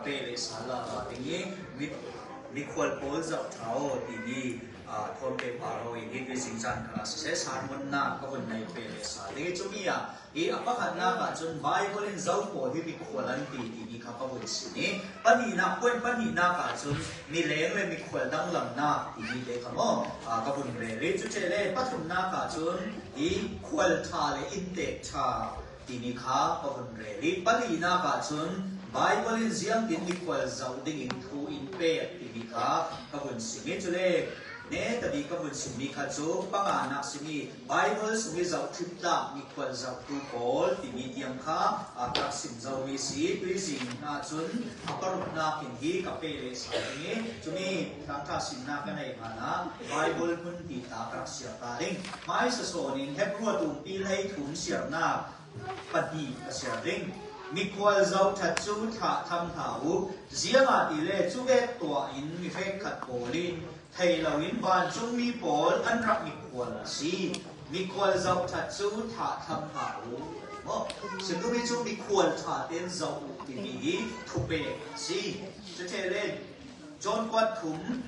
Pele sala tingi mi khol pol zau thao tingi thon pe paro in hi singsan kala se sarmon na ka bon nai pele sa tingi chumi ya e apakhat na ka chun bible in zau po hi mi kholan ti tingi kha pa bon sini pani na point pani na ka chun mi leng le mi khol dang lam na tingi le khamo ka bon re chu che le pathum na ka chun i khol tha le in te tha tingi kha ka bon re pani na ka chun Bible in ziang din equal zau ding in thu in pe tibika kabun singi chule ne tabi kabun singi kha chu panga nak singi Bible singi zau thipla equal zau tu pol tibi tiam kha akak sim zau mi si pleasing na chun aparuk na kin hi ka pe le sa ni chumi tangka sim na ka nei mana Bible kun ti ta krak sia ta ring mai sa so nin hebru tu pi lai thun sia na pati ka sia ring mi kwal zau that chu tha tham thau zianga ti le chu ve to in mi fe khat polin thei lo in ban chung mi pol an rak mi kwal si mi kwal zau that chu tha tham thau mo se tu mi chu mi kwal tha ten zau ti mi thu pe si che che le jon kwat thum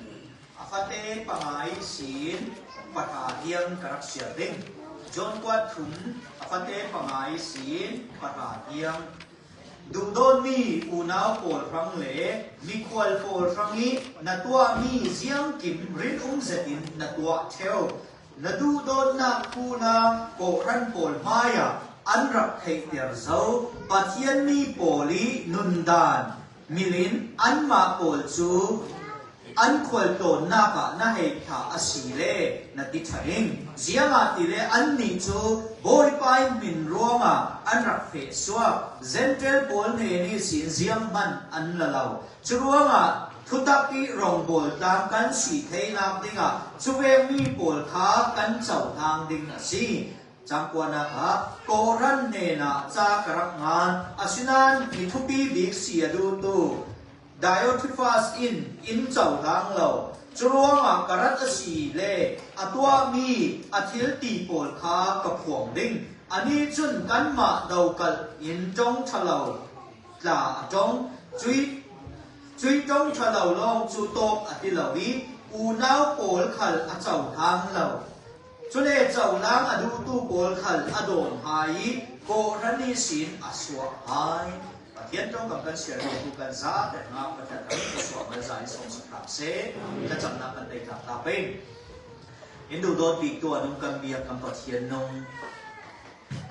afate pangai sin patha hiang karak sia ding jon kwat thum afate pangai sin patha hiang Dung don mi unaw pol frang le mi kwal pol frang ni natua mi ziang kim rin zetin natua theo nadu don na kuna ko ran pol maya anrak thei ter zo pathian mi poli nundan milin anma pol chu an khol ton na ka na he tha asile na ti tharing zianga ti le an ni chu boy pai min ronga an rak fe swa zentel pol ne ni sin ziang man an lalau churuanga thutaki rong bol tam kan si theina dinga chuwe mi pol kha kan chau thang ding si changkwana kha koran ne na cha karak ngan asinan mi thupi bik si adu tu Diotrephes in chau thang lo churuanga karat asi le atwa mi athil ti pol kha ka phom ding ani chun kan ma dau kal in tong thalo tla tong chui tong thalo long chu tok atilawi unaw pol khal a chau thang lo chule chau lang adu tu pol khal adon hai ko rani sin aswa hai hiện trong các cái sự kiện của giá để ngao có thể thấy một số người giải sống sạch hạt sẽ chắc chắn là vấn đề cả ta bên những điều đó bị tua nông canh bia cầm bát hiện nông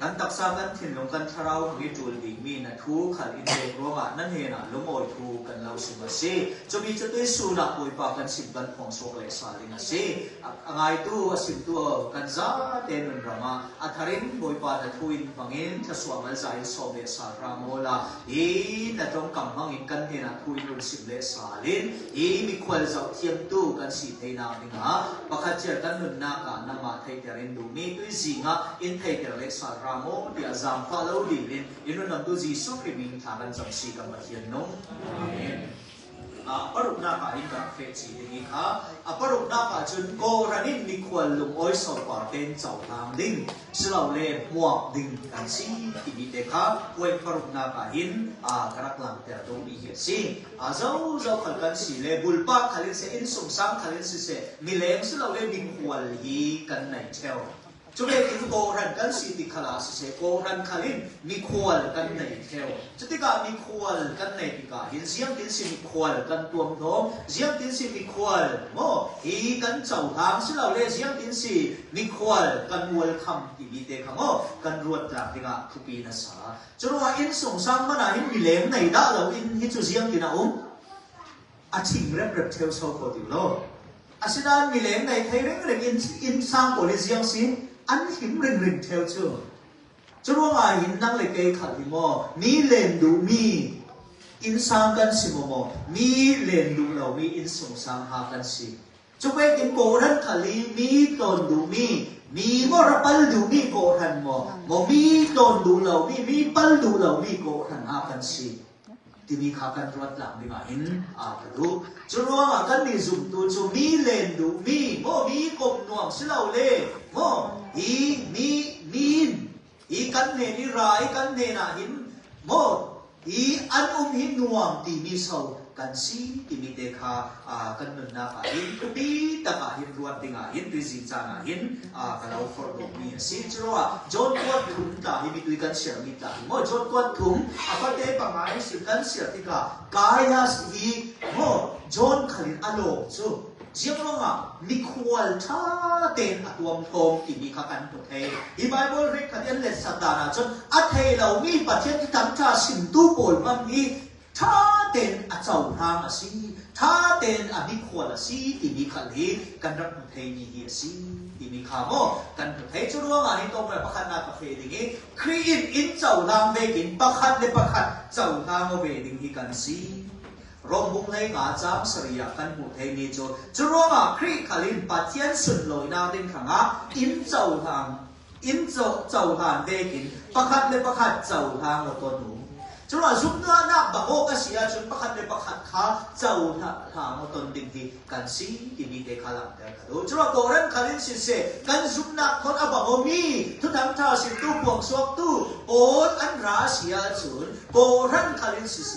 กันตักษากันถิ่นลงกันทาราวมีจูลดีมีนะทูขัดอินเดียรัวงานั่นเองนะลุงโอยทูกันเราสิมาเซ่จะมีจะด้วยสุนัขปุยปากันสิบกันของโซเลสาลินะเซ่ไงตัวสิบตัวกันจ้าเต็นนรามาอัฐรินปุยปานะทูอินฟังอินทศวรรษใจโซเลสารามโมลาอีนะตรงกำมังอินกันเองนะทูอินรุนสิบเลสาลินอีมีควอลจะเทียมตู้กันสิเทนาดิงะปะคัจเจกันนุนนากันนามาเทเตรินดูมีตัวสิงะอินเทเตเลสRamo dia zam follow din inu nam tu Jesu krimin tharan jam si kam hian nong amen aparuk na ka in ka fe chi ni kha aparuk na ka chun ko ranin ni khwal lum oi so pa ten chau tham ding slau le muak ding kan si ti ni te kha wei aparuk na ka hin karak lang ter do bi hi si zo khal kan si le bulpa khalin se in sum sam khalin si se milem slau le ding khwal hi kan nai cheu chúng ta cứ cố gắng cân xí thì khá là sẽ cố gắng khá lên mi khual cân này theo chứ tất cả mi khual cân này thì cả hiện riêng tiến sĩ mi khual cân tuồng thố riêng tiến sĩ mi khual mô ý cân chầu tháng sẽ là lê riêng tiến sĩ mi khual cân ual khăm thì bị tê khám mô cân ruột lạc thì cả thu pi na xá cho nó in song sang mà na in mi lém này đã là in hít cho riêng thì nào chỉnh rep theo sau cổ tiểu lô xin anh mi lém này thấy đấy in sang cổ lê riêng xin anh hiểm rình theo chưa cho nó mà hiện năng lại cây khẩn thì mò mi lên đủ mi in sang căn xì mò mi lên đủ lâu mi in song sang ha căn xì cho quên in cổ thân khali mi tồn đủ mi mò rapal đủ mi cổ thân mò mi tồn đủ lâu mi pal đủ lâu mi cổ thân ha căn xì thì mi khá căn ruột làm đi mà in đủ cho nó mà căn mi dùng tu cho mi lên đủ mi cộm nuông xí lâu lê mi kan ne ni rai kan ne na hin mo อีอันหินนวมตีมีเศร้ากันซีตีมีเดคากันนุนนาคาหินปีตะกาหินรวดติงาหินตุจิจานาหินกันเอาฟอร์ดมีซีจรัวจอนกวนถุงตาหินมีตุกันเสียมีตาโมจอนกวนถุงฟัดเดปังไงสิกันเสียติกากายาสีโมจอนขลินอโลจูเจียงลงมีควลชาเต็นอตัวมทงที่มีขันตุเทอีไบเบิลเรียกขันเลสตานาจนอัตเทเรามีประเทศที่ตั้งชาสินตูโปลมันมีชาเต็นอเจ้าทางสิชาเต็นอมีควลสิที่มีขันเลกันรักตุเทมีเฮียสิที่มีขาโมกันตุเทจุดว่างานนี้ตรงไปประคันนาคาเฟ่ดิ่งครีอินเจ้าทางเวกินประคันเลประคันเจ้าทางเวดิ่งที่กันสิรวมบุ้งเลยงาจามสริยากันหมดให้มีโจจรวงครีขลินปัจเจียนสุดลอยนาดินขังอินเจ้าทางเวกินประคัดเลยประคัดเจ้าทางเราตัวหนูจรวงซุปเนื้อนักบังโอกเสียจนประคัดเลยประคัดขาเจ้าทางเราตนดินที่กันซีที่มีเด็กขลังแต่กระโดดจรวงโกรันขลินสิเสกันซุปนักคนอับบังโอมีทุกทั้งท่าสิตู้พวงสวกตู้โอนอันราเสียจนโกรันขลินสิเส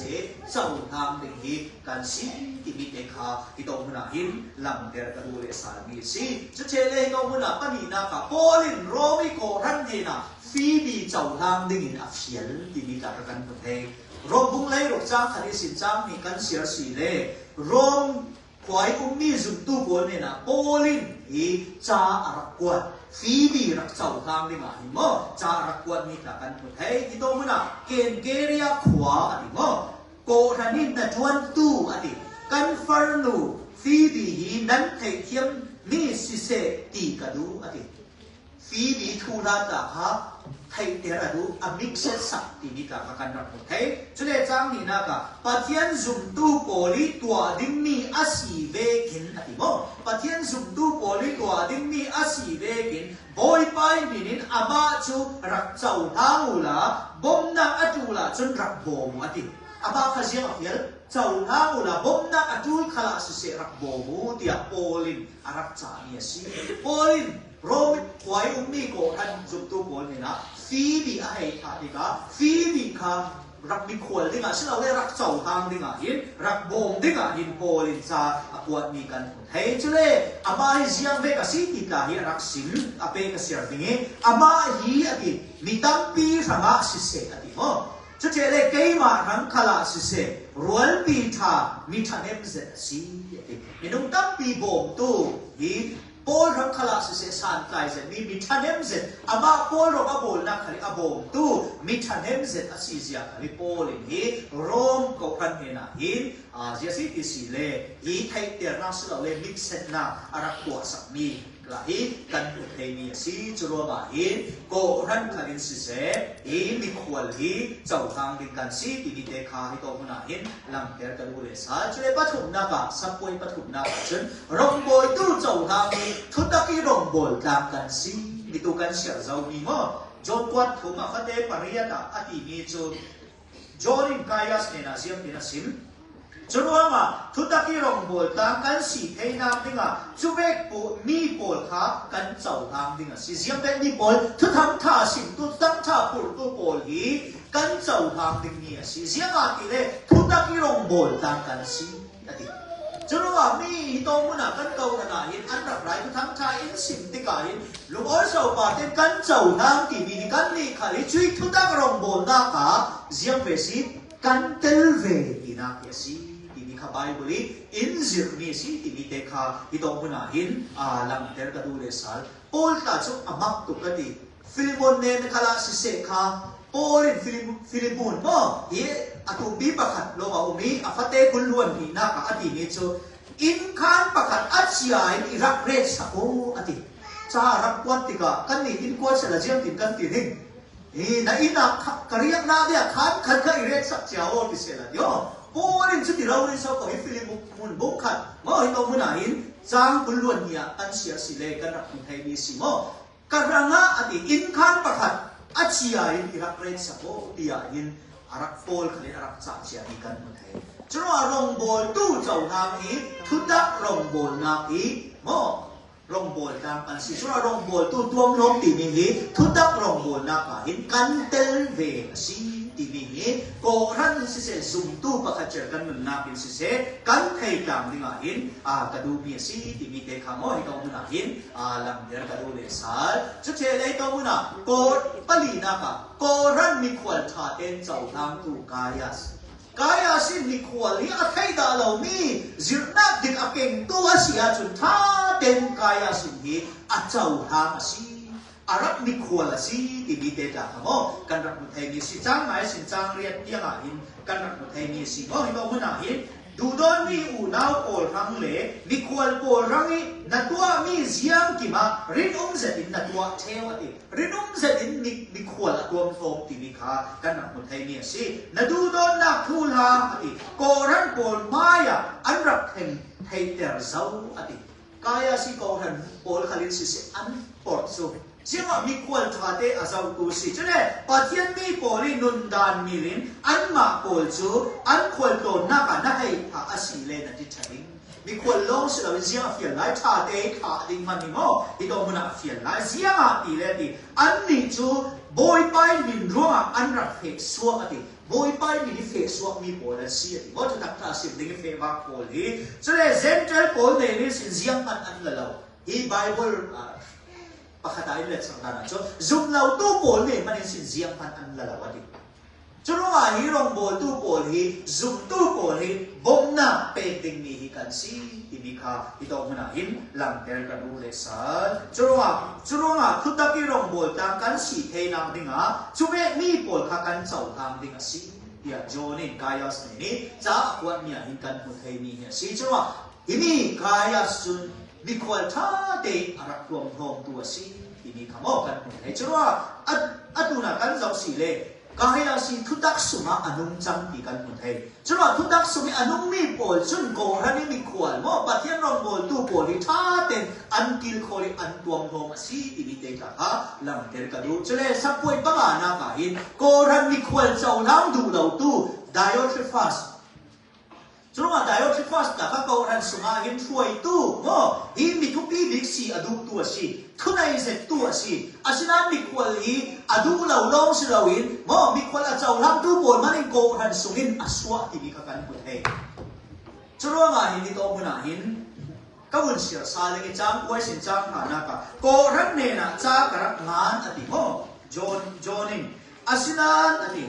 เจ้าทางดินที่กันซีที่มีเด็กขาที่ตรงหัวหินลำเดียร์กระดูเลสามีซีจะเชลเลยตรงหัวปนีนาคาโพลินโรมิโกรันเฮนาฟีบีเจ้าทางดิ่งอัฟเชียลที่มีการกันประเทศรวมบุ้งเลยรกจ้างขันสินจ้างมีกันเสียสีเล่รวมควายมีจุดตู้บอลเนี่ยนะโพลินอีจ้ารักกวนฟีบีรักเจ้าทางดิ่งอ่ะหิมะจ้ารักกวนมีการกันประเทศที่ตรงหัวเกณฑ์เกเรียขวาหิมะโกรันนี่นัดวันตู้อดีกันฟาร์นูฟีบีฮีนั้นเทียมมีสิเซตีกระดูอดีฟีบีทูราตาฮะไทยเทระดูอมิกเซสักที่มีการกันรับเฮ้ยจุดเด่นจังนี่นะกะปัจจัยซุ่มตู้โพลีตัวดิ้งมีอาศีเวกินอดีโมปัจจัยซุ่มตู้โพลีตัวดิ้งมีอาศีเวกินบอยไปมินินอาบาจูรักเจ้าทางอุลาบอมนักอจูลาจนรักบอมอดีอาบาขจียงเฮียเจ้าทางอุลาบอมนักอจูขลาสิเสรักบอมูเดียโพลินอารักจานีสิโพลินโรมิควายมีโกทันจุดตัวบอลเนี่ยนะฟีบีอะไรท่าดีกะฟีบีค่ะรักมีขวดดิ้งอ่ะซึ่งเราได้รักเจ้าทางดิ้งอ่ะหินรักบงดิ้งอ่ะหินโพลินซาอควดมีกันเฮ้ยจุเลยอามาฮิซิยังเวกสิติตาหิรักสินอเปกสิร์ดิ้งอามาฮิอดีมีตั้งปีสังอาสิเสอดีโมจุดเจเลเกยมารังขลาสิเสรัวปีท่ามีทันเอ็มเซสิอดีมีนุ่งตั้งปีบงตู้หิโพลรังขลาสิเสสานไกลเซมีทันเอ็มเซอามาโพลรังอโบลนักขลิอบงตู้มีทันเอ็มเซอสิเซียขลิโพลินฮีโรมก็พันเฮนาหินเจสิติสิเลฮีไทยเตอร์นัสเราเลมิกเซนาอารักตัวสักมีกลาฮีกันตุเทมีสิจุโรบาหินโกรันขลินสิเซฮีมีขวลฮีเจ้าทางดิกันสิติมีเดคาฮิโตมุนาหินลำเตอร์กันบุเรสาจุเลปฐุมนากาสับปวยปฐุมนากาจนรองบอยตู้เจ้าทางนี้ทุตกีรองบอลตามกันสิมีตัวกันเสียเจ้ามีมั้งจนกว่าถุงฟัดเดปริยตาอติมีจูจอรินกายสเนนาเซียมตินาซิมจนว่าทุตกีรองบอลตามกันสิเฮนาดิงะจูเวกปูมีบอลขากันเจ้าทางดิงะสิเซียมเป็นมีบอลทุกทำท่าสิทุกตั้งท่าปูตัวบอลฮีกันเจ้าทางดิงเนี่ยสิเซียงอาทิเลทุตกีรองบอลตามกันสิอติจนว่ามีฮิโตมุนากันเก่าขนาดนี้อันดับไรทุกทั้งชายอินสิมติกาอินลูกอ้อยสาวปาเต้นกันเจ้าทางที่มีกันนี่ขาลิช่วยทุกตั้งรองบอลนักาเสียงเวสิกันเตลเวที่นักเยสิที่มีข้าใบบุรีอินซิร์มีสิที่มีเด็กขาฮิโตมุนาอินลังเตอร์กระดูเลสัลโอลตาจุกอามักตุกติฟิลิปปนเนนขลาสิเสกาโอลินฟิลิปปินส์บ่เยอตุบีประคัดโลมาอุมีอฟเตกุลล้วนนี่นักอดีตนี้จูอินคานประคัดอัจฉริยะอิรักเรศโออดีจารักวัดติกากันนี่อินกวนเสลเจียมตินกันตีนิ่งนี่อินักกรียกนาเดียขันกันอิเรศเจ้าโอติเสลเดียวโอลินจุดที่เราเรียนสอบกับฟิลิปปินส์บุกขัดบ่ฮิโตมุนาอินจางกุลล้วนเนี่ยอันเสียสิเลกันรักคนไทยดีสิโมกระงะอดีอินคานประคัดอาชีพอิรักเรนสับโอตียอินอารักโพลขลิอารักจ่าเชียดีกันหมดเลยจนว่ารองบอลตู้เจ้าทางนี้ทุดักรองบอลนักอีโมรองบอลตามกันสิจนว่ารองบอลตู้ตัวมลงตีนี้ทุดักรองบอลนักอินกันเตลเวสิตีนี้ นี้โกรันสิเสซุมตู้ประคัจเจกันนุนนาปินสิเสกันไทยกลางดิงาหินกระดูมีสีที่มีเตคามอให้กมุนาหินลังเดียร์กระดูเลสาจุดเชลัยกมุนาโกปลีนาคะโกรันมีขวัญชาเอ็นเจ้าทางตูกายาสิมีขวัญที่อาไทยดาเรามีจิรนักดิกอาเก่งตัวเสียจุนท่าเต็นกายาสินี้อาเจ้าทางสิอารักมีขวัญสิที่มีเตจากามอกันรักมุทัยมีสิจ้างหมายสิจ้างเรียนเตียงหินกันรักมุทัยมีสิงอให้กมุนาหินดูดอนมีอูนาวโกลรังเลมีควลโกลรังอีนัตัวมีเสียงกิมารินเสดินนัตัวเทวติรินเสดินมีควลตัวโฟมติมีขากันนักมุทัยมีสินัดูดอนนักทูลาติโกรันโกลมายาอันรักเห็นไทเตอร์เจ้าติกายสิโกรันโกลขลินสิอันปอดสุเชื่อว่ามีควรชาเตอาเจ้าตัวสิฉะนั้นปัจจัยมีโกลินุนดานมีลินอันมาโกลจูอันควรโดนนักอันให้อาอาศิเลนัดิฉันมีควรลงสิเราเชื่อฟิลไลชาเตขาดิมันนี่มั้งที่ต้องมันฟิลไลเชื่อมาตีเลดีอันนี้จูบอยไปมินรัวอันรักเฟกซัวติบอยไปมินเฟกซัวมีโกลสิติว่าจะนักท่าสิลิงเฟกว่าโกลีฉะนั้นเซนเตอร์โกลเนี่ยนี่สิเชื่อมันอันละเราฮีไบเบิลปะขดายเล็กสังการนะจุดเราตู้โบลเนี่ยมันเป็นสิ่งเสียงพันอันละวันนี้จุดว่าฮีรองโบลตู้โบลฮีจุดตู้โบลฮีบ่มน่ะเป็นดิ่งนี้กันสิที่มีค่าที่ต้องมันหินหลังเดินกันดูเลยสันจุดว่าทุกตะกี้รองโบลต่างกันสิเทนังดิ่งอ่ะจุดมีโบลข้ากันเจ้าทางดิ่งสิเดี๋ยวโจนี่กายสนี่จะขวดเนี่ยหินกันมุทัยมีเนี่ยสิจุดว่าที่มีกายสุนมีควรท่าเตะรักรวมพร้อมตัวสิที่มีคำบอกกันให้ชัวร์อัตุนักันเราสิเลยกายสิทุดักสุมาอนุมจังที่กันหมดให้ชัวร์ทุดักสุมีอนุมมีโปลจุนโกรันมีควรมอปัจจัยรองโปลตู้โปลที่ท่าเตะอันกิลโคริอันรวมพร้อมสิที่มีเตะกันฮะหลังเตะกันดูจะเลยสักป่วยบ้านะกันหินโกรันมีควรเจ้าล้างดูเราตู้ไดโอทริฟัสจุดว่าไดโอทริฟัสแต่ก็โกรันสุมาหินช่วยตู้หินมีทุกปีบิ๊กซีอดูตัวสิทุนไอเสตตัวสิอาศินันมีควรหินอดูเราลองสิเราหินมีควรอาเจ้าล้างตู้บนมันโกรันสุหินอสวะที่มีกันพูดให้จุดว่าหินที่โตมุนาหินก็วุ่นเสียสาเลกิจังไว้สิจังหานักโกรันเนี่ยนะจ้ากระงานอดีโจนิงอาศินันอดี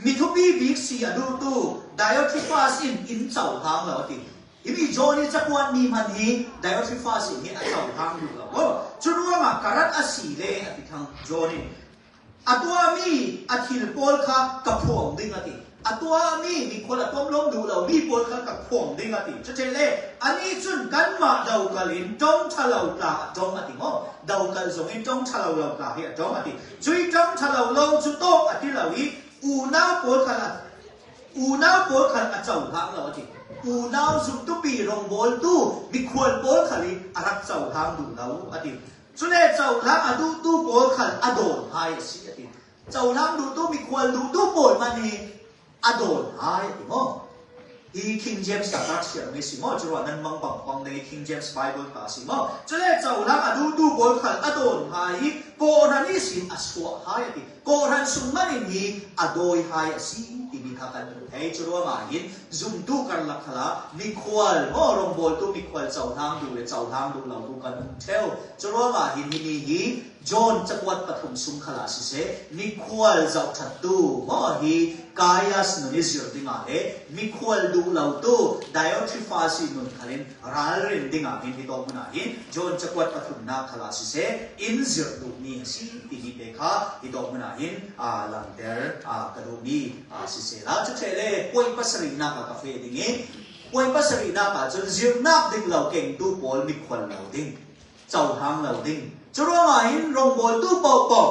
มีทุกปีบิ๊กซีอดูตู้ไดโอทริฟัสอินเจ้าทางเราติอีมีโจนี่จะกวนมีมันฮีไดโอทริฟัสนี่เจ้าทางอยู่แล้วจุดว่ามาการัดอาศิเลอติทางโจนี่ตัวมีอาทิลโพลค่ะกับพวงดิ่งอติตัวมีคนละต้มล้มดูเรามีโพลค่ะกับพวงดิ่งอติจะเจเล่อันนี้จุนกันมาดาวกลินจ้องชะเราตาจ้องอติดาวกลส่งอินจ้องชะเราตาเฮียจ้องอติจุยจ้องชะเราลงจุดโตอติเราอีอูน่าโพลค่ะอาเจ้าทางเราทีอูน่าสุดทุกปีรองโบลตู้มีควรโบลขลิอารักเจ้าทางดูเราทีสุดเลยเจ้าทางอดูตู้โบลขลอโดนหายสิทีเจ้าทางดูตู้มีควรดูตู้โบลมันนี่อโดนหายทีมั้งที่ King James ตัดเสียงไม่สิมั้งจุดว่านั้นมังบังใน King James Bible ตัดสิมั้งสุดเลยเจ้าทางอดูตู้โบลขลอโดนหายโกรันนี่สิอสวะหายทีโกรันสุนมันนี่อโดยหายสิที่มีทักกันให้จุดว่ามาหินจุ่มตู้กันลักขละมีควรรองโบลตู้มีควรเจ้าทางดูเจ้าทางดูเราดูกันเท่าจุดว่ามาหินนี่ฮีจอนจักรวรรดิปฐมสุขขลาสิเสมีควรเจ้าทัดตู้ฮีกายสนุนิจิรดิงาเอมีควรดูเราตู้ไดโอทริฟาสินุนขลินรัลรินดิงาหินที่ตรงมุนาหินจอนจักรวรรดิปฐมนาขลาสิเสอินจิรดูนี่สิที่มีเด็กhaที่ตรงมุนาหินหลังเดอร์กระดูนี่สิเสแล้วจะเทเลป่วยปัสรินากับกาแฟดิ่งป่วยปัสรินากับจนจิรนับดิ่งเราเก่งตู้บอลมีควรเราดิ่งเจ้าทางเราดิ่งจุดว่าหินรองบอลตู้ปอก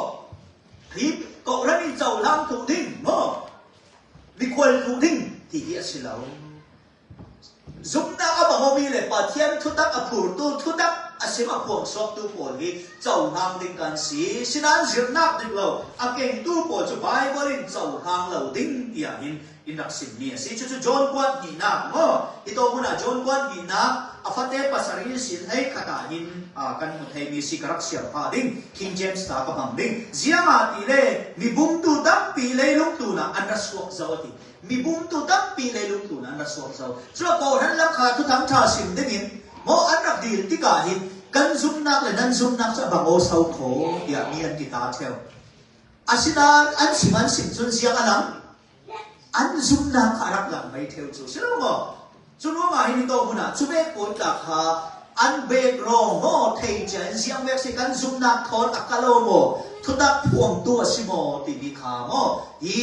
ที่ก็เรื่องนี้เจ้าทางถูกดิ่งมีควรถูกดิ่งที่เหี้ยสิเราจุดนั้นก็บอกว่ามีเลยปัจจัยทุดักอภูร์ตู้ทุดักอาศัยมาพวงสอบตู้บอลที่เจ้าทางดิ่งกันสิฉะนั้นจิรนับดิ่งเราเก่งตู้บอลจะไปบอลเจ้าทางเราดิ่งอย่างหินอินดักสินนี่สิจุดจอนกวนหินนะที่ตัวคุณจอนกวนหินนะ afate pasari sin hai khata hin kan mu thei mi si karak sia pha ding King James ta ka ham ding ziama ti le mi bum tu dam pi le lung tu na an suak zawati mi bum tu dam pi le lung tu na an suak zaw so ko han la kha tu thang tha sim ding mo an rak dil ti ka hin kan zum nak le nan zum nak sa bango sau tho ya mi an ti ta theo asina an siman sim chun sia alam an zum nak arak lang mai theo chu sino mo chuno ma hin to huna chube ko ta kha an be rong mo thei chen siang mek se kan zum nak thon akalo mo thudak phuang tu asimo ti bi kha mo hi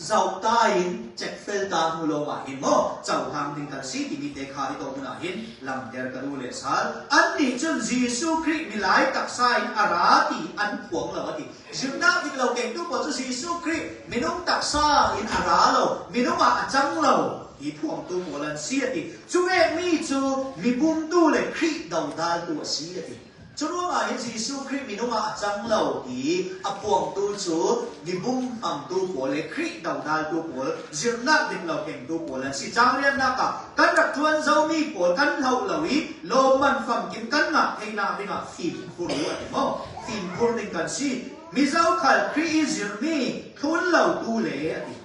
zau ta in check fel ta hu lo ma hin mo chau hang ding kan si ti bi te kha ri to huna hin lam der ka ru le sal an ni chun Jesu Christ mi lai tak sai ara ti an phuang lo ti jumna ti lo keng tu ko chu Jesu Christ minung tak sa in ara lo minung ma achang lo hi phuang tu mo lan si ti chu me mi chu mi bum tu le Christ dau dal tu si ti chu ro ma hin Jesu Christ minung ma achang lo hi a phuang tu chu mi bum am tu ko le Christ dau dal tu ko jumna ti lo keng tu ko lan si chang rian na ka kan rak tuan zau mi ko kan hau lo hi lo man pham kim kan na thei na bi nga phim phur ru ati mo phim phur ding kan si mi zau khal Christ jirmi thun lo tu le ati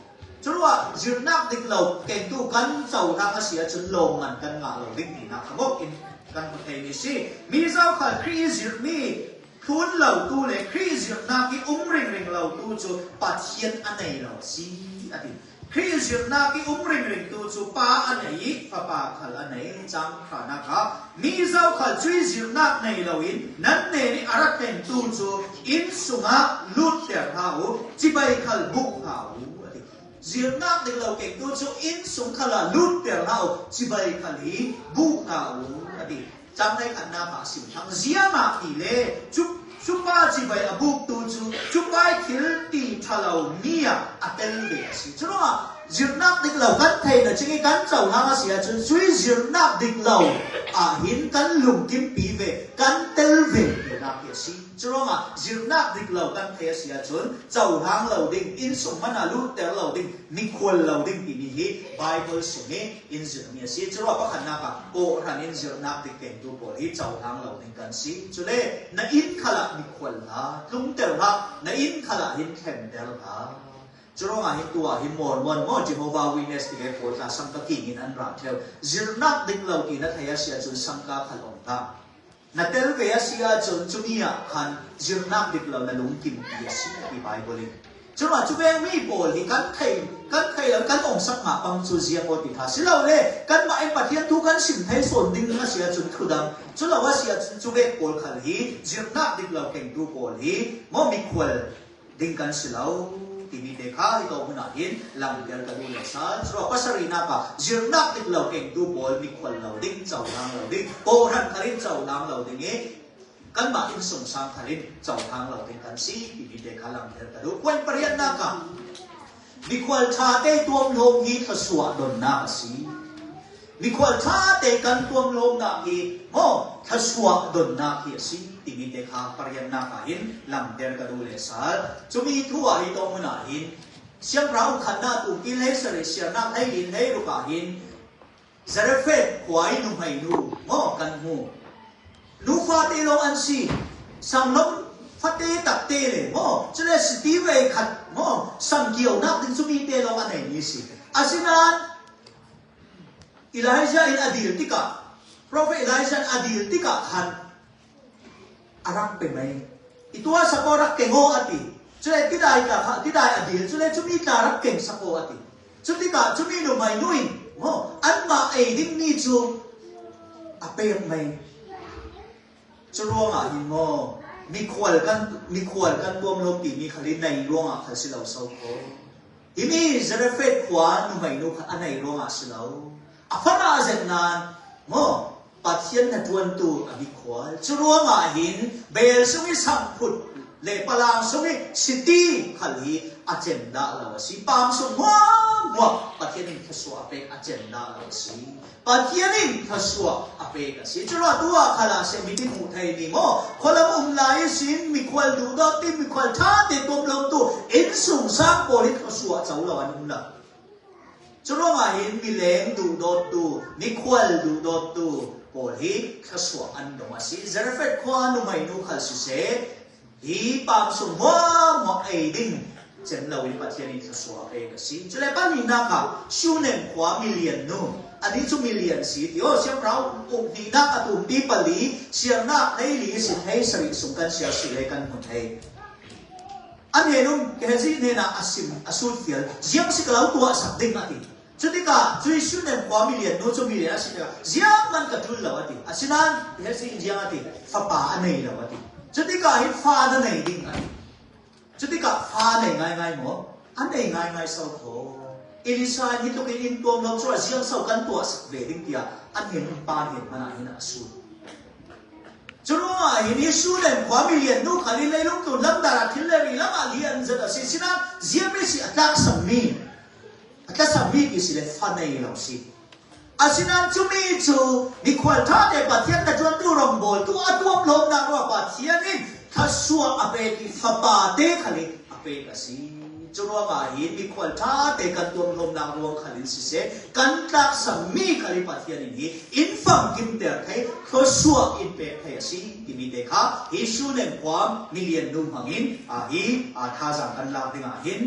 chu wa jirnak dik lo keng tu kan chau thang a sia chun lo man kan nga lo ding ni na khamok in kan ko thei ni si mi zau khal Christ jirmi thun lo tu le Christ jirnak ki ring ring lo tu chu pathian anei lo si ati Christ jirnak ki ring ring tu chu pa anei pa khal anei chang khana ka mi zau khal chui jirnak nei lo in nan ne ni arak ten tu chu in sunga lut ter hau chibai khal buk hau jirnak dik lo keng tu chu in sung khala lut ter hau chibai khali buk hau ati chang nei khan na ma sim thang ziama ti le chu pa chibai abuk tu chu pai thil ti thalo nia atel le si chu no jirnak dik lo kan thei na chingi kan chau ha ma sia chu chui jirnak dik lo a hin kan lung kim pi ve kan tel ve na ke si chu no jirnak dik lo kan thei sia chun chau hang lo ding in sung mana lu ter lo ding ni khol lo ding ti ni hi Bible sumi in Jeremiah si chu ro pa khan na ka ko ran in jirnak dik ken tu ko hi chau hang lo ding kan si chu le na in khala ni khol ha tlung ter ha na in khala hin khem der ha churo nga hi tua hi mon mo Jehovah Witness ti ke ko ta sam ka king in an ra theo jirnak ding lo ti na thaya sia chun sam ka khalom ta na tel ve sia chun chumia khan jirnak dik lo na lung kim ti si ti Bible churo chu ve mi pol hi kan thai lo kan ong sak ma pang chu zia ko ti tha si lo le kan ma en pathian tu kan sim thai son ding na sia chun khudam chu lo wa sia chun chu ve pol khal hi jirnak dik lo keng tu pol hi mo mi khwal ding kan si lo TV dekha ito muna hin lam der ka dun sa so pasari na ka jirnak dik lo keng du bol mi khol lo ding chau nang lo ding ko ran kharin chau nang lo ding e kan ma in sum sang kharin chau nang lo ding kan si TV dekha lam der ka du kwen parian na ka mi khol tha te tuam lom hi thaswa don na si mi khol tha te kan tuam lom na hi mo thaswa don na hi si TV dekha parian na ka hin lam der ka du le sa chumi thua hi to muna hin siang rau khan na tu ki le sare sia na ai hin nei ru ka hin zarefet kwai nu mai nu mo kan hu nu fa te lo an si sam nom fa te tak te le mo chule sti ve khat mo sam kiau na tin chumi te lo an nei ni si asinan Elijah in adil tika prophet Elijah adil tika khan arak pe mai itua sa ko rak kengo ati chule tidai adil chule chumi ta rak keng sa ko ati chumi no mai nuin mo an ma ai ding ni chu ape mai churo nga hin mo mi khwal kan bom lom ti mi khali nai ronga khal silaw so ko imi zarefet khwa no mai no kha anai ronga silaw afana zennan mo pathian na tuan tu abi khwal churo nga hin bel sumi sam phut le palang sumi city khali agenda la si pam sum wa pathian in thaswa pe agenda la si pathian in thaswa ape ka si churo tua khala se mitin mu thai ni mo kholam lai sin mi khwal du da ti mi khwal tha te tom lom tu in sum sang polit thaswa chau la an la จุลงาหินมีเลงดูโดดดูมีควลดูโดดดูโปลีขสวอันดงอาศิเจรเฟตควานุไม่นูขัลสุเสฮีปามสุมัวมัวเอดิงเจนเราวิปัทยานิขสวเอกสิจุเลปันหินาค่ะชูเนมความิเลียนนูอันนี้จูมิเลียนสิที่โอ้เสียงเราอุ้มดีนักอตุมปีปลีเสียงนักในลีสิให้สริสุกันเสียสิเลกันหมดให้อันเห็นนุ่มแค่สิเนี่ยนะอาศิมอาสุดเฟียลเสียงสิกล่าวตัวสักดิ่งนาทีจุดที่ก้าจุดชูเนมความมิเลียนนู้จูมิเลียนอาศิกะเสียงมันกระตุ้นแล้วทีอาศินันแค่สิเสียงนาทีฟ้าป่าอันไหนแล้วทีจุดที่ก้าเห็นฟ้าอันไหนดิ่งนาทีจุดที่ก้าฟ้าไหนง่ายๆมั้งอันไหนง่ายๆเศร้าโถอิลิซาฮิตุกินตัวเราช่วยเสียงเศร้ากันตัวสักเวดิ่งเดียอันเห็นป่าเห็นมันอันอาสุดจุดว่าเห็นยิสูเล่นความมิเลียนนู้ขันเลยลุกตุนลังดาราทิลเลรีลังอาเลียนจะสิสินะเสียไม่สิอัตลักษณ์สมีอัตลักษณ์สมีกิสิเลฟันในเราสิอาศินันจุมีจูมีควลท่าเดปัทยันตะจวนตุรมโบตัวตัวลมนางว่าปัทยันินข้าสัวอเปกิฟปาเตขัลิอเปกสิจุดว่าเห็นมีควลท่าเดกันตัวลมนางรวงขัลิสิเสกันตักสมีขัลิปัทยันินอินฟังกินเตอร์ให้ข้าสัวอินเปกให้สิที่มีเด็กค่ะฮิสูเนมความมิเลียนนุ่มหังอินท่าจังกันลาดิงหิน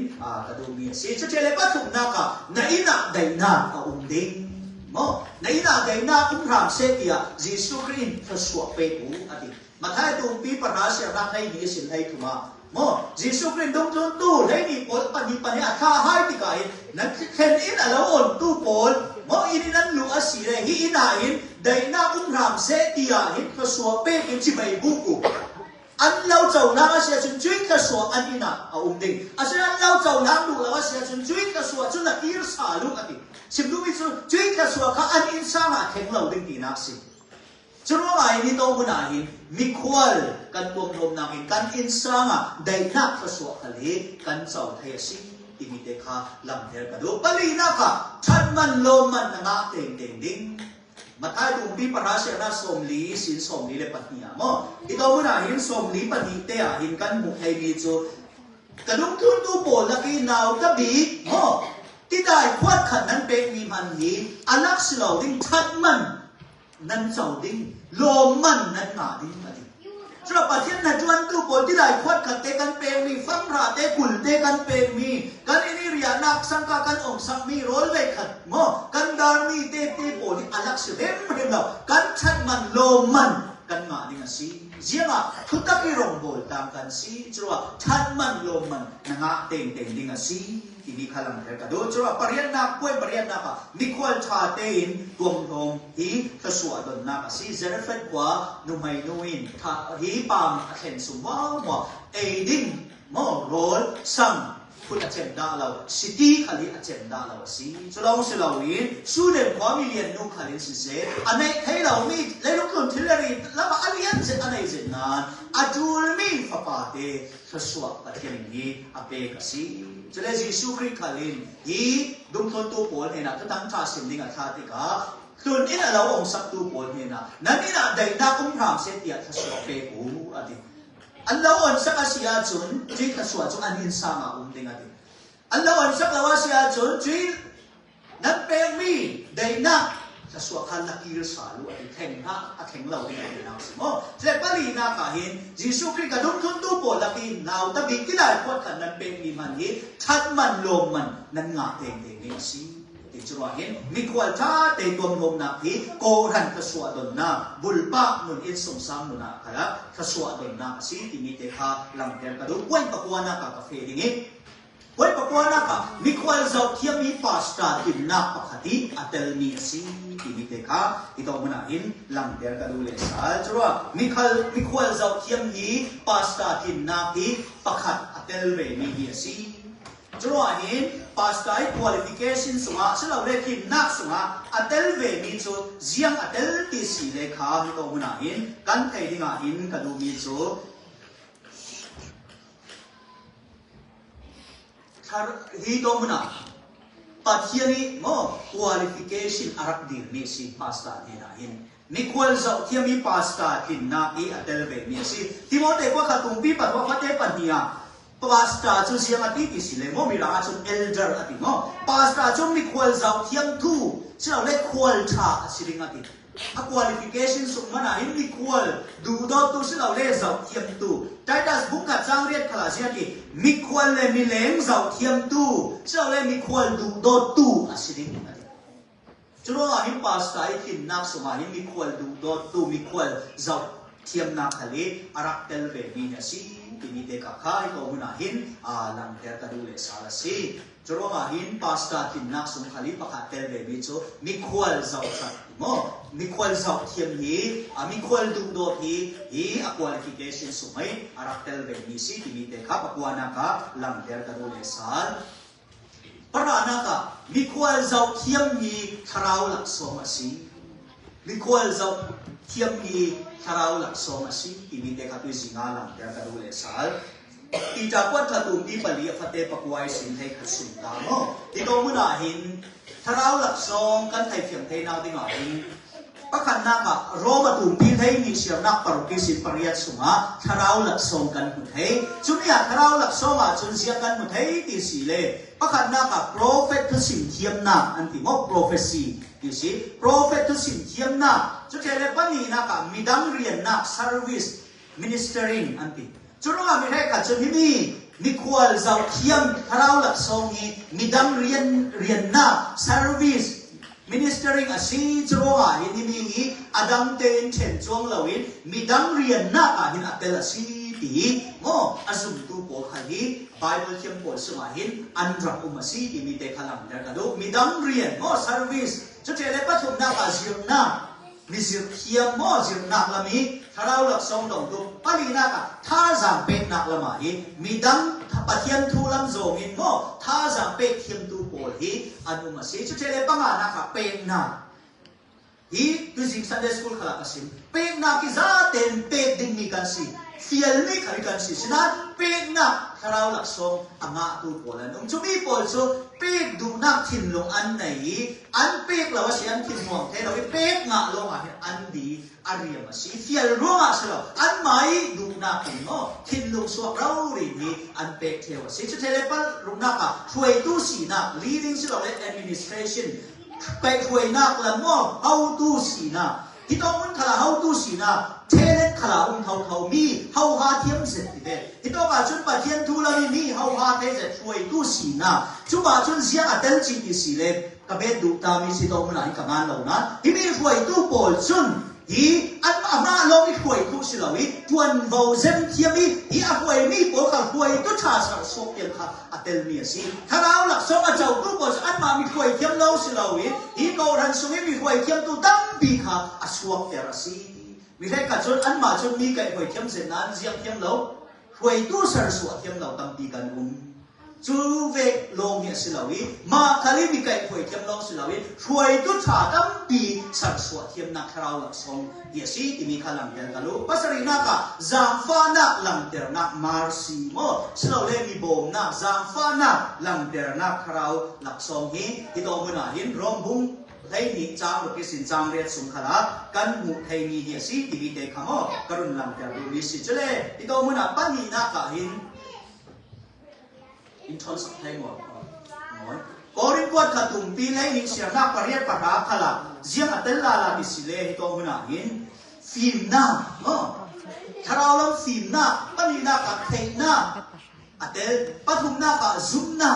กระดูมีสิจะเจริญปัทุนักในนักใดนักอุ้มดิ่งในนาเดนาอุ้มรามเสกียยิสุครินทศวเปกูอดีมาท้ายตูปีปราเสียรักในนี้สินให้ทุมายิสุครินดงจนตู้ในนี้ปนปนิปนิอาท่าให้ติกายนั่นเห็นอินอะไรอ่อนตู้ปนอินนั้นลูกอาศิเรหิอินาอินเดนาอุ้มรามเสกียหินทศวเปกินจิไม่บุกุอันเราเจ้านาเสียจนจุยทศวอันอินาอุ้มดิ่งอาศัยอันเราเจ้านาลูกเราเสียจนจุยทศวจนนักอิรสาลูกอดีสิบดูวิจุจุยแค่สัวข้าอันอินสางแข็งเหล่าดึงตีนักสิจุดว่าไอ้นี่โตมุนาหินมิควลกันตัวลมนาหินกันอินสางได้นักแค่สัวขลีกันเจ้าเทียสิที่มีเด็กข้าลำเทียกันดูปลีนักฉันมันลมมันนักเต็งดิ่งมาท้ายตรงปีปราเสียนาสมลีสินสมลีเลปัตยามอีโตมุนาหินสมลีปฏิเตะหินกันมุขให้มีจูกระดุมทุนตู้โบลักอีนาวกะบีที่ได้ควดขันนั้นเป็นมีมันนี้อลักษณ์เราดิ้งชัดมันนั้นเจ้าดิ้งโลมันนั้นหนาดิ้งมาดิ้งสำหรับประเทศนั้นจวนตู้ปนที่ได้ควดขันเตกันเป็นมีฟังราเตกุลเตกันเป็นมีกันอินิเรียนักสังกักันองสังมีโรลเวขัดกันดาร์มีเตปนที่อลักษณ์เห็นเรากันชัดมันโลมันกันหนาดิ้งสิเสียงทุกตะกี้รงโบลตามกันสิจวบชัดมันโลมันนักเต็งดิ้งสิที่มีขลังเท่ากันดูจว่าปริยันนักป่วยปริยันนักมีความชาเตินรวมรวมฮีขสวดนนักสิเจริญเฟดกว่านุ่มไม่นุ่มินถ้าฮีปามเห็นสมว่าเอดิงโรลซังคุณอาเจนดาเราสิตีขลิอาเจนดาเราสิจะลองสิเราวินสู้เด็กความมีเรียนนุ่งขลิสิเสอันนี้ให้เรามีเล่นลูกตุนทิลเลอรีแล้วมาอันนี้เสร็จอันนี้เสร็จนานอาจูลมีฟ้าป่าเตขสวดประเทศนี้อาเปกสิจะเล่นยิสุคริสต์ขลินยีดุมทนตัวปนเนี่ยนะก็ตั้งท่าสิมดิ่งอัฐาติกาส่วนนี้เราองสักตัวปนเนี่ยนะนั่นนี่นะได้นักอุ้มพรามเสียตีขสวดเปกูอดีอันเราอ่อนสักอาเซียจุนจีขสวดจุนอันอินสามดิ่งอดีอันเราอ่อนสักลาวาเซียจุนจีนั่นเป็นมีได้นักขสวดขันนักอิรสาลูอดีแข่งพระแข่งเราดิ่งอดีนะสิจะปลีนักเห็นยิสุคริสต์กระดุมทุนตัวปนลักอินเราตะบิที่ได้พอดขันนั้นเป็นมีมันนี้ชัดมันลมมันนั่นงาเต็งนี่สิที่จะว่าเห็นมีควรท่าเตตัวลมนักที่โกรันขสวดนนาบุลปะนุนอินสงสามนุนาขยับขสวดนนาสิที่มีเตะลำเทียนกระดูกวันปะกวานักกาแฟดิ่งนี้วันปะกวานักมีควรจะเทียมมีพาสต้ากินนักปะคดีอัตเลมีสิที่มีเตะที่ตัวมันเห็นลำเทียนกระดูกเลยสาจะว่ามีควรจะเทียมมีพาสต้ากินนักที่ปะคัดอัตเลมีสิจรวดเห็นพาสต้าคุณลิฟิเคชันสงะฉลาดเล็กหินนักสงะอัตเลเวมีจูเจียงอัตเลติสิเลขามีตัวมันเห็นกันไทยดิ่งเห็นกระดูมีจูฮีตัวมันปัจจัยนี้คุณลิฟิเคชันอารักดีมีสิพาสต้าเนี่ยเห็นมีควรจะเทียมมีพาสต้ากินนักที่อัตเลเวมีสิที่มอเตว่าขัดตุงปีปัดว่าพัดเตปันเนี่ยพ pastor chu siang ati ti sile mo mi ranga chun elder ati mo pastor chu mi khwal zau thiam thu chilo le khwal tha asiring ati a qualification sum mana in mi khwal du do tu chilo le zau thiam tu Titus book ka chang riat khala siati mi khwal le mi leng zau thiam tu chilo le mi khwal du do tu asiring ati chulo a hin pastor I thin nak suma hin mi khwal du do tu mi khwal zau thiam na khali arak tel ve mi na si ini te ka khai ko huna hin lang ter ka dule sala si choro ma hin pasta tin nak sum khali pakha tel ve bi cho mi khwal zau khat mo mi khwal zau thiam hi mi khwal du do hi a qualification sumai arak tel ve mi si ini te ka pakwana ka lang ter ka dule sal parana ka mi khwal zau thiam hi tharau lak som asi mi khwal zau thiam hi tharau lak som asi ini te ka tu singa lang ter ka dule sal ti ta kwat ka tum ti pali phate pakwai sin thai khasum ta mo ti ko muna hin tharau lak som kan thai phiam thai naw ding a hin pakhan na ka roma tum ti thai ni siam nak par ki sin pariat sunga tharau lak som kan hu thai chunia tharau lak som a chun sia kan hu thai ti si le pakhan na ka prophet thu sin thiam na an ti mo prophecy you see prophet thu sin thiam na chu chele pani na ka midang rian na service ministering an ti chuno mi re ka chu mi khwal zau thiam tharau lak som hi midang rian na service ministering asi chuwa hi hi adam ten chen chong lawin midang rian na ka hin atel asi ti mo asum tu po khali bible thiam po suma hin andra umasi ti mi te khalam dar ka do midang rian mo service chu chele pathum na ka zir na mi zir thiam mo zir na lami tharau lak som dong tu palina ka tha jam pe na lama hi midang pathiam thu lam zong in mo tha jam pe thiam tu pol hi anuma se chu chele panga na ka pe na hi tu sing Sunday school khala kasim pe na ki za ten pe ding ni kan si fiel ni khari kan si sina pe na tharau lak som anga tu polan chu mi pol chu pe du na thin long an nei an pe lawa si an thin mong the lawi pe nga lo ma an di ariam si fiel ronga selo an mai du na kin no thin long so rau ri ni an pe theo si chu tele pal rung na ka thoi tu si na leading silo le administration pe thoi na la mo how to si na hi to mun khala how to si na talent khala thau mi how ha thiam set ti de hi to ka chun pa thian thu la mi how ha te je thoi tu si na chu ba chun sia atel chi ti si le ka be du ta mi si to mun ai ka ngan lo na hi mi thoi tu pol chun hi an ama lo mi thoi tu si lo wi tuan vo zem thiam mi hi a thoi mi pol ka thoi tu cha sa so ken kha atel mi si tharau lak so a chau tu pol an ma mi thoi thiam lo si lo wi hi ko ran su mi thoi thiam tu dam bi kha a suak ter si mi re ka chon an ma chon mi kai thoi thiam zen nan ziam thiam lo thoi tu sar su thiam lo tam ti kan chu ve long ye si lo wi ma khali mi kai thoi thiam lo si lo wi thoi tu tha tam pi sar su thiam na tharau lak som ye si ti mi khalam yan ka lo pasari na ka zam fa na lam ter na marsi mo si lo le mi bom na zam fa na lam ter na tharau lak som hi ti to mu na hin rom bung thai ni chang ro ki sin chang riat sum khala kan mu thai ni ye si ti bi te khamo karun lam ter ru mi si chele ti to mu na pa ni na ka hin in terms of time or korin kwat khatum pi lai ni sia na pariat pa ra khala ziang atel la la mi sile hi to huna hin film na tharau lam film na pani na ka thei na atel pathum na ka zoom na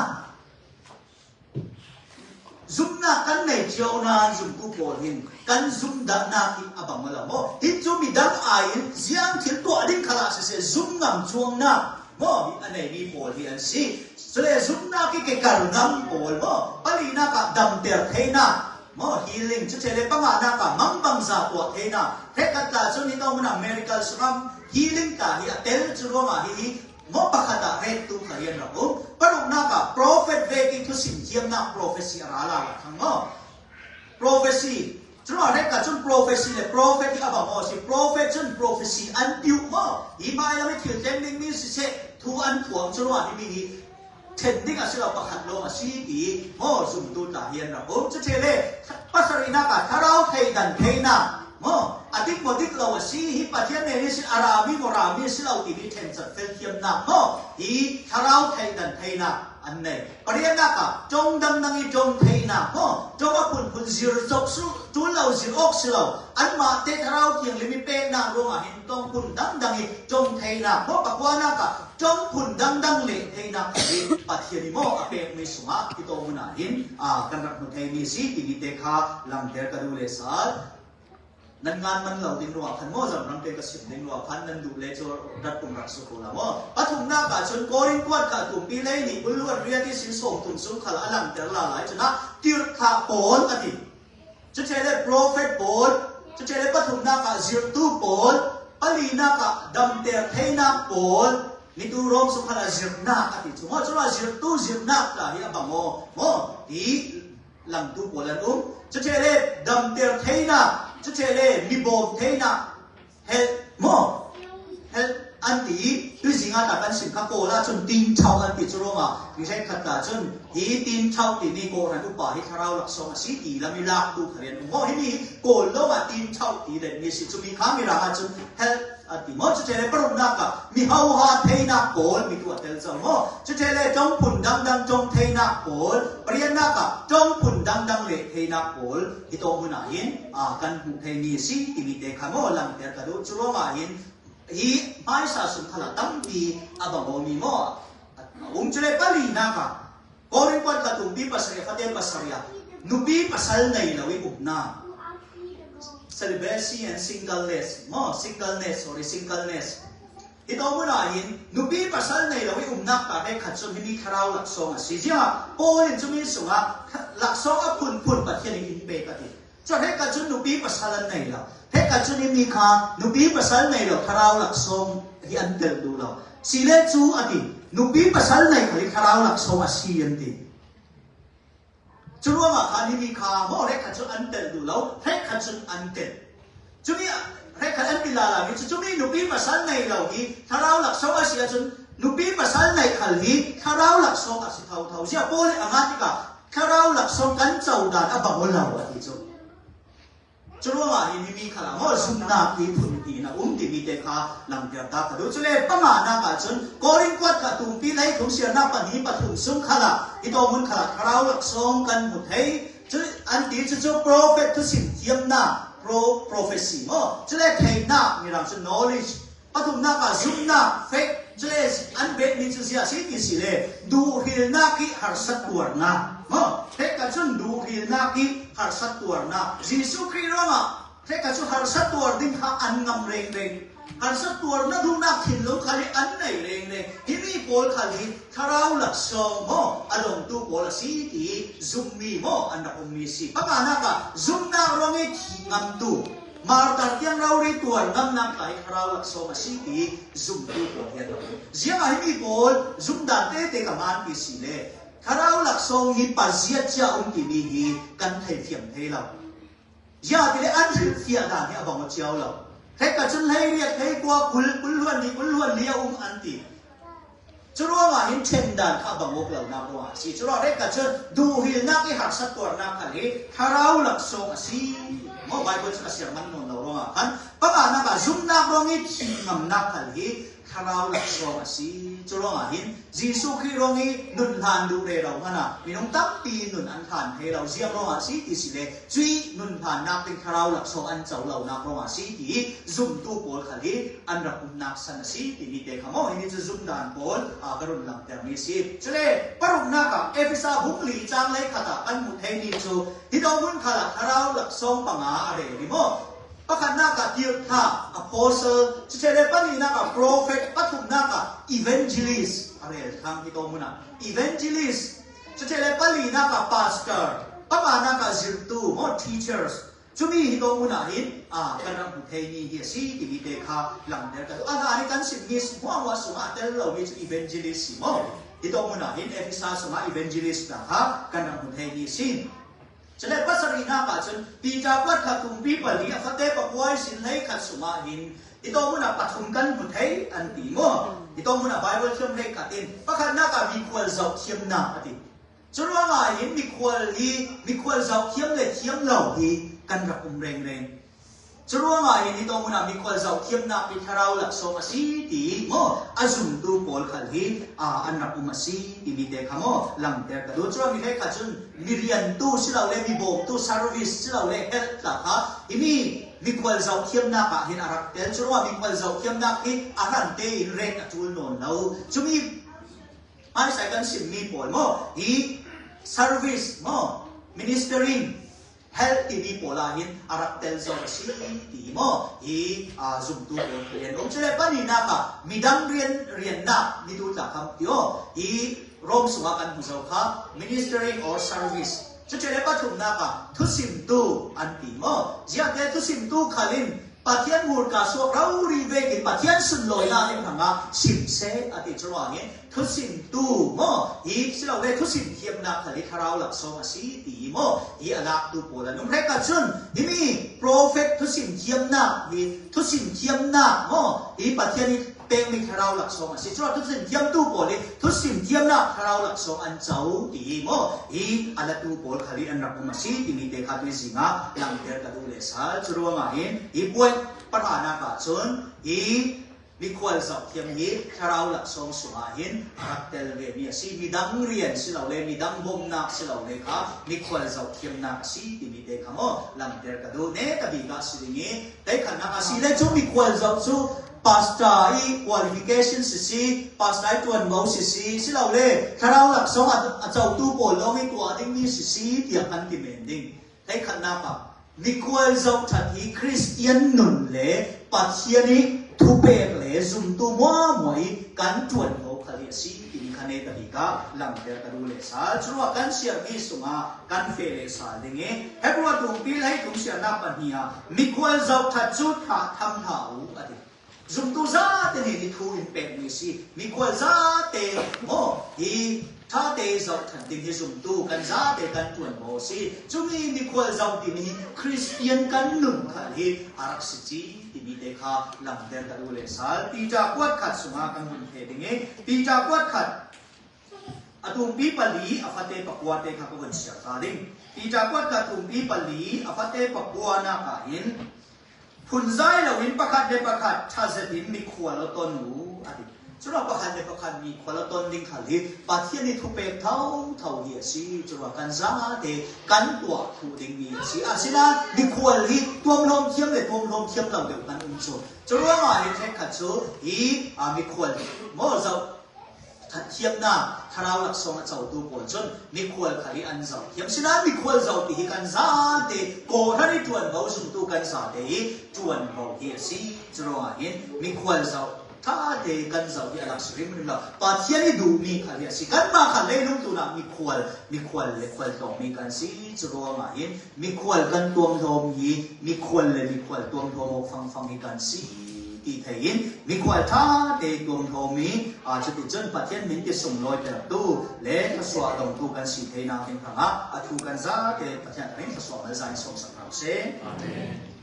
kan nei chiao na zoom ku pol hin kan zoom da na ki abang mala mo hin chu mi dang ai ziang thil to ading khala se zoom ngam chuang na mo anei mi pol hi an si sele zoom na ki ke kar ngam pol mo pali na ka dam ter theina mo healing chu chele panga na ka mang bang za to theina thekat ta chu ni to mun medical sram healing ta hi atel chu ro ma hi mo pakhata red tu kharian ra ko paruk na ka prophet ve ki thu sim thiam na prophecy ara la thang mo prophecy chu ra re ka chun prophecy le prophet ki aba mo si prophet chun prophecy an tiu mo hi mai la me thil tending mi si se thu an thuang chu ra ni mi tending asila pakhat lo asi ti mo zum tu ta hian ra ko chu chele pasarina ka tharau thei dan theina mo ติกบ่ติกเราสิฮิปะเทียนเนสิอารามีบ่รามีสิเราติมีเทนจัดเฟลเทียมนักเนาะฮีทาราวไทดันไทนะอันไหนปริยนักจงดังดังอีจงไทนะเนาะจงว่าคุณซิรจกสุจุเราซิออกสิเราอันมาเตทาราวเทียงลิมิเปนะรวงหินต้องคุณดังดังอีจงไทนะเนาะปะกวานักจงคุณดังดังเลไทนะฮิปะเทียนิโมอเปมิสุงะที่โตมุนาหินกันรักมุไทมีสิติมีเตคาลังเทกะดูเลสานันงานมันเหล่าดินรัวพันโมจำรังเตกสิบดินรัวพันนันดูเลจรัดปุ่มรักสุขุลามอปฐุมนาคาจนโกรินกวดขาตุ่มปีเลยนี่บุลวนเรียที่สินส่งตุ่มสุขลาลังเตลาหลายจนะติรธาโปนอดีจะเจริญโปรเฟตโปนจะเจริญปฐุมนาคาจิรตูโปนปลีนาคาดัมเตเทนาโปนนี่ดูรมสุขลาจิรนาอดีจุงว่าจุลาจิรตูจิรนาคาฮิอับโมดีลังตูโปลันจะเจริญดัมเตเทนาจะเจริญมีโบเทนะเฮโมเฮอันที่ด้วยสิ่งที่การสินค้าโกลาจนดินเช่าอันที่จุลงไม่ใช่ขัดตาจนฮีดินเช่าที่นี่โกนันอุปาหิทาราวหลักสองสีตีแล้วมีลากดูขยันโมที่นี่โกลว่าดินเช่าที่เด่นมีสิจุมีข้ามีราคาจนเฮอันที่โมจะเจริญปรุนักมีฮาวาเทนะโกลมีตัวเตลจงโมจะเจริญจงผุนดังจงเทนะโกลปริยนักจงผุนดังเลเทนะโกลที่โตมุนาหินกันหุเทมีสิที่มีเตคาโมลังเตกระดูจุลงหินฮีไม่สาสุขละตั้งปีอาบังโอมีโมจุเลปลีนักโกรินกวนกระตุ้มปีปัสริยฟเดปัสริยนุบีปัสลในละวิบุนา celibacy and singleness โม singleness or singleness ที่โตมุนาหินนุบีปัสลในละวิบุนาแต่ให้ขัดจนมีคราวหลักสองสิจ้าโกรินจะมีสุงะหลักสองพุ่นปัจเจนินเปกติจนให้ขัดจนนุบีปัสลในละให้ขัดจนมีข้านุบีปัสลในละคราวหลักสองที่อันเดิมดูเราสิเลจูอดีนุบีปัสลในขลิคราวหลักสองสีอันดีจุลว่าข้านี่มีข้าโมให้ขัดจนอันเดิมดูเราให้ขัดจนอันเดิมจุมีให้ขัดอันพิลาลามิจุมีนุบีปัสลในเราที่คราวหลักสองสีจนนุบีปัสลในขลิคราวหลักสองสีเท่าเสียโป้เลยอ่างที่กะคราวหลักสองกันเจ้าด่านอับบังเราอดีจุจุลว่าอินมีขลาโมสุนนาที่พุ่นที่นะที่มีเตคาลังเดียดาคดูจุเลปมานาคาจนโกรินกวดกระตุ้มปีไลทุงเสียนาปนีปฐุมสุงขลาที่โตมุนขลาคราวหลักสองกันหมดให้จุอันที่จุโปรเฟตทุสินเทียมนาโปรเฟสซี่โมจุเลเทนามีรังสุน knowledge ปฐุมนาคาซุมนาเฟกจุเลอันเบดมีจุเสียสิกิสิเลดูฮิลนาคิฮาร์สัตตัวนาโมเทกันจนดูฮิลนาคิฮาร์สัตตัวนายิสุคริโรมาเทกันจนฮาร์สัตตัวดิ้งฮาอันงำเร่งฮาร์สัตตัวนาดูนักหินลุขลีอันไหนเร่งที่นี่โพลขลีคาราวหลักสองโมอารมณ์ตัวโพลสีที่ซุมมีโมอันนักมีสิปะมานักซุมนักร้องให้ขี้งำตัวมาตัดยังเราเรียตัวงำนักไหลคาราวหลักสองสีที่ซุมตัวโพลเฮียนเสียงให้มีโพลซุมดันเตะกับมันพิสิเลคาราวหลักสองฮีปัจเจียจ้าที่มีฮีกันเทียมเทเรายาที่เลอันริเทียดานเนี่ยบังเจ้าเราเทกันจนให้เรียกให้กว่ากุลล้วนเลี้ยอันตีจุลว่าหินเช่นดานข้าบังวกเหล่านักว่าสิจุลเทกันจนดูหินนักที่หักสัตตัวนักขลีคาราวหลักสองสีมอไบเบิลจะเสียมันนนเราร้องกันปะมานักซุมนักร้องให้ทิ้งงำนักขลีคาราวหลักสองสีจุลว่าหินจีสุขีร้องให้นุนทานดูเรเราขนาดมีน้องตั้งปีนุนอันทานให้เราเสียร้องสีที่สิเลจุยนุนทานนักเป็นคาราวหลักสองอันเจ้าเหล่านักร้องสีที่ซุมตู้โพลขลีอันรักนักสันสีที่มีเตะขโมยนี่จะซุมดานโพลกรุณหลังแต่มีสิจุเลปรุณนักเอฟิซาบุกลีจางเลยขตาอันมุทเฮนิจูที่เราบุญขลักคาราวหลักสองปังอาอะไรนี่โมปะขันนักที่ท่า apostle จะเชื่อได้ปะนี่นัก prophet ปะถุมนัก evangelist อะไรคำที่โตมุนะ evangelist จะเชื่อได้ปะนี่นัก pastor ปะมานัก zirtu โม teachers จุมีที่โตมุนะหินกันรังหุเทนีเฮียสีที่มีเดคาหลังเดียกันอันนี้กันสิมีหัวสุมาแต่เรามี evangelist โมที่โตมุนะหินเอฟิซาสุมา evangelist นะคะกันรังหุเทนีสิจะเล่นภาษาอีน่าป่ะจนปีจากวัดขัดถุงปีปลีอัฟเตปะควายสินให้ขัดสุมาหินที่ต้องมุนาปัดถุงกันบุตรให้อันตีโม่ที่ต้องมุนาไบเบิลเชื่อมให้ขัดอินปะขัดนักมีควรเจ้าเทียมหน้าอดีจนว่าไงหินมีควรเจ้าเทียมเลยเทียมเหล่าฮีกันรักเร่ง Ceruanga ini to muna mikol zau kiam na pitharau la so masi ti mo azum tu pol khalhi anak umasi ti mi de khamo lam ter ka do chura mi khai khachun mirian tu silau le mi bom tu service silau le health la kha imi mikol zau kiam na ka hin arak tel chura mikol zau kiam na ki aran te in rek atul non lau chumi ai sai kan sim mi pol mo hi service mo ministering health TV polahin arak tel zong si ti mo i zoom tu rian chule panina ka midang rian na ni tu ta kam tio i rom suwa kan huzau kha ministering or service chule pa thum na ka thusim tu an ti mo jia te thusim tu khalin pathian mur ka so rau ri ve ki pathian sun loi na len thanga sim se ati chwa nge thusim tu mo hi silo ve thusim thiam na khali tharau lak so asi ti mo hi alak tu pola num re ka chun imi prophet thusim thiam na hi thusim thiam na mo hi pathian ni peng mi tharau lak so asi chwa thusim thiam tu pole thusim thiam na tharau lak so an chau ti mo hi ala tu pol khali an rak masi ti mi te kha tu zinga lang ter ka du le sal chruwa nga hin hi point Parana ka chun i mikwal zau thiam hi tharau lak som suahin raktel ve mi si midang rian silau le midang bom na silau le kha mikwal zau thiam na si ti mi te khamo lam ter ka do ne ta bi ka silingi dai khan na ka si le chu mikwal zau chu pastor i qualification si pastor tuan mau si silau le tharau lak som a chau tu pol long i kwa ding mi si ti kan ti men ding dai khan na ka Mikwal zau thati Christian nun le pathiani thupe le zum tu mo moi kan tuan ho khali si ti khane ta ka lam ter ka le sa chruwa kan sia mi sunga kan fe le sa dinge hebwa tu pi lai tum sia na pa hiya mikwal zau that chu tha tham tha u ati zum tu za te ni thu in pe mi si mikwal za te mo hi tha te zau than ting hi zum tu kan za te kan tuan mo si chumi mikwal zau ti ni Christian kan nun khali arak si chi ti mi te kha lam ter ka le sal ti ja kwat khat sunga kan hun the dinge ti ja kwat khat atum pi pali afate pakwa te kha ko ban sia ka ding ti ja kwat khat tum pi pali afate pakwa na ka hin phun zai lo win pakhat de pakhat tha zetin mikwal lo ton lu ati chura pakhat de pakhat mi khwal ton ding khali pathian ni thu pe thau hi si chura kan za te kan tua thu ding mi si asina mi khwal hi tuam lom thiam le tuam lom thiam lo de kan chu chura ma hi the khat chu hi mi khwal mo zau that thiam na tharau lak song chau tu pol chon mi khwal khali an zau thiam sina mi khwal zau ti hi kan za te ko thari tuan bo sum tu kan sa te tuan bo hi si chura hin mi khwal zau ta de kan zau di alak srim la pathian ni du mi khali si kan ma kha le lung tu na mi khwal le khwal to mi kan si chro ma hin mi khwal kan tuam thom hi mi khwal le mi khwal tuam thom phang hi kan si ti thein mi khwal tha de tuam thom mi chu ti chen pathian min ti sum loi pe tu le ka swa dong tu kan si theina hin phanga a thu kan za te pathian rin ka swa mal zai som sam se amen